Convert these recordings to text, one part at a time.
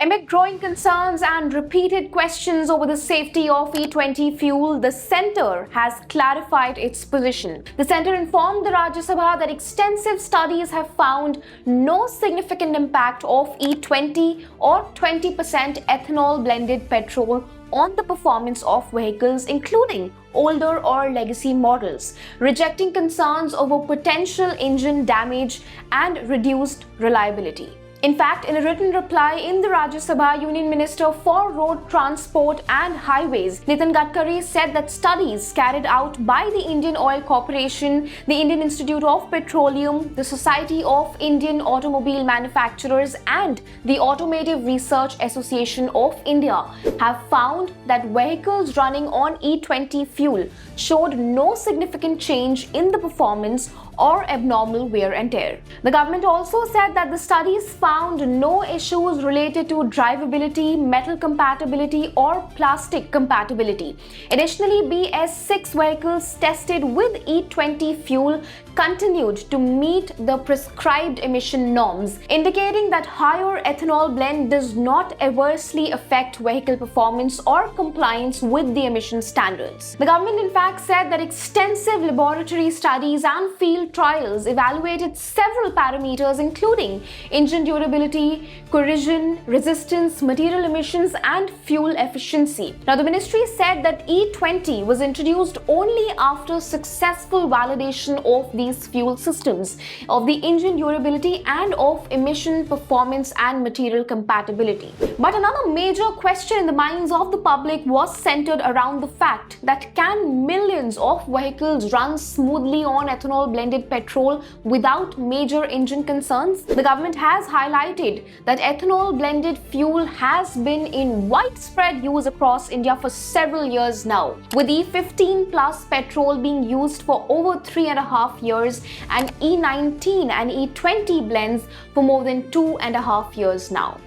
Amid growing concerns and repeated questions over the safety of E20 fuel, the centre has clarified its position. The centre informed the Rajya Sabha that extensive studies have found no significant impact of E20 or 20% ethanol blended petrol on the performance of vehicles, including older or legacy models, rejecting concerns over potential engine damage and reduced reliability. In fact, in a written reply in the Rajya Sabha, Union Minister for Road Transport and Highways, Nitin Gadkari, said that studies carried out by the Indian Oil Corporation, the Indian Institute of Petroleum, the Society of Indian Automobile Manufacturers and the Automotive Research Association of India have found that vehicles running on E20 fuel showed no significant change in the performance or abnormal wear and tear. The government also said that the studies found no issues related to drivability, metal compatibility or plastic compatibility. Additionally, BS6 vehicles tested with E20 fuel continued to meet the prescribed emission norms, indicating that higher ethanol blend does not adversely affect vehicle performance or compliance with the emission standards. The government in fact said that extensive laboratory studies and field trials evaluated several parameters including engine durability, corrosion, resistance, material emissions and fuel efficiency. Now, the ministry said that E20 was introduced only after successful validation of these fuel systems, of the engine durability and of emission performance and material compatibility. But another major question in the minds of the public was centered around the fact that can millions of vehicles run smoothly on ethanol blended petrol without major engine concerns? The government has highlighted that ethanol blended fuel has been in widespread use across India for several years now, with E15 plus petrol being used for over 3.5 years and E19 and E20 blends for more than 2.5 years now.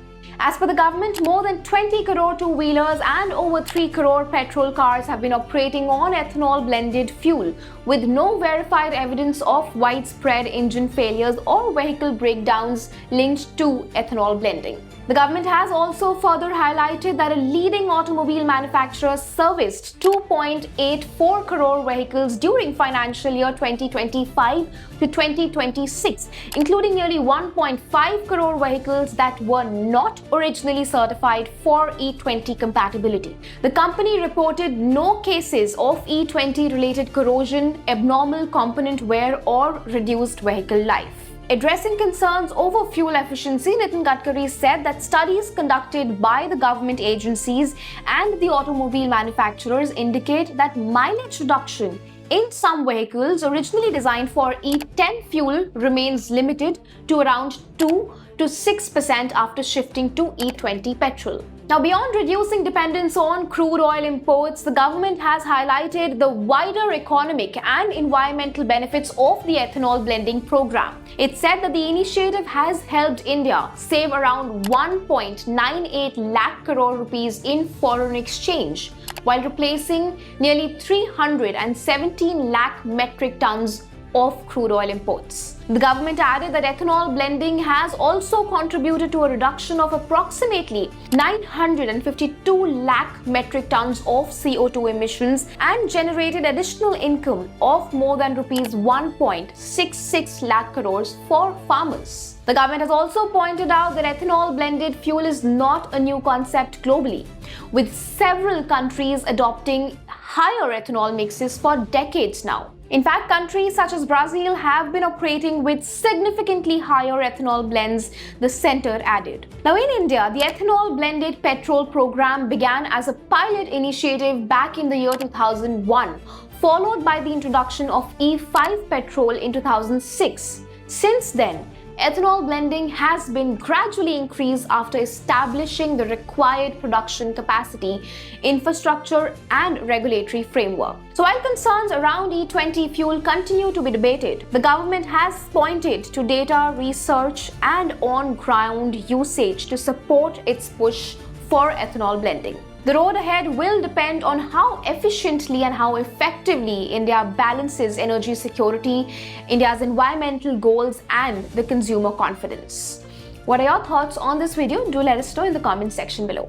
As per the government, more than 20 crore two-wheelers and over 3 crore petrol cars have been operating on ethanol blended fuel, with no verified evidence of widespread engine failures or vehicle breakdowns linked to ethanol blending. The government has also further highlighted that a leading automobile manufacturer serviced 2.84 crore vehicles during financial year 2025 to 2026, including nearly 1.5 crore vehicles that were not originally certified for E20 compatibility. The company reported no cases of E20 related corrosion, abnormal component wear or reduced vehicle life. Addressing concerns over fuel efficiency, Nitin Gadkari said that studies conducted by the government agencies and the automobile manufacturers indicate that mileage reduction in some vehicles originally designed for E10 fuel remains limited to around 2 to 6% after shifting to E20 petrol. Now, beyond reducing dependence on crude oil imports, the government has highlighted the wider economic and environmental benefits of the ethanol blending program. It said that the initiative has helped India save around 1.98 lakh crore rupees in foreign exchange, while replacing nearly 317 lakh metric tons of crude oil imports. The government added that ethanol blending has also contributed to a reduction of approximately 952 lakh metric tons of CO2 emissions and generated additional income of more than rupees 1.66 lakh crores for farmers. The government has also pointed out that ethanol blended fuel is not a new concept globally, with several countries adopting higher ethanol mixes for decades now. In fact, countries such as Brazil have been operating with significantly higher ethanol blends, the centre added. Now, in India, the ethanol blended petrol program began as a pilot initiative back in the year 2001, followed by the introduction of E5 petrol in 2006. Since then, ethanol blending has been gradually increased after establishing the required production capacity, infrastructure, and regulatory framework. So while concerns around E20 fuel continue to be debated, the government has pointed to data, research, and on-ground usage to support its push for ethanol blending. The road ahead will depend on how efficiently and how effectively India balances energy security, India's environmental goals, and the consumer confidence. What are your thoughts on this video? Do let us know in the comment section below.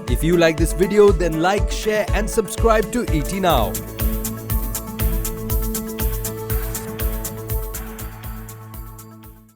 If you like this video, then like, share and subscribe to ET Now.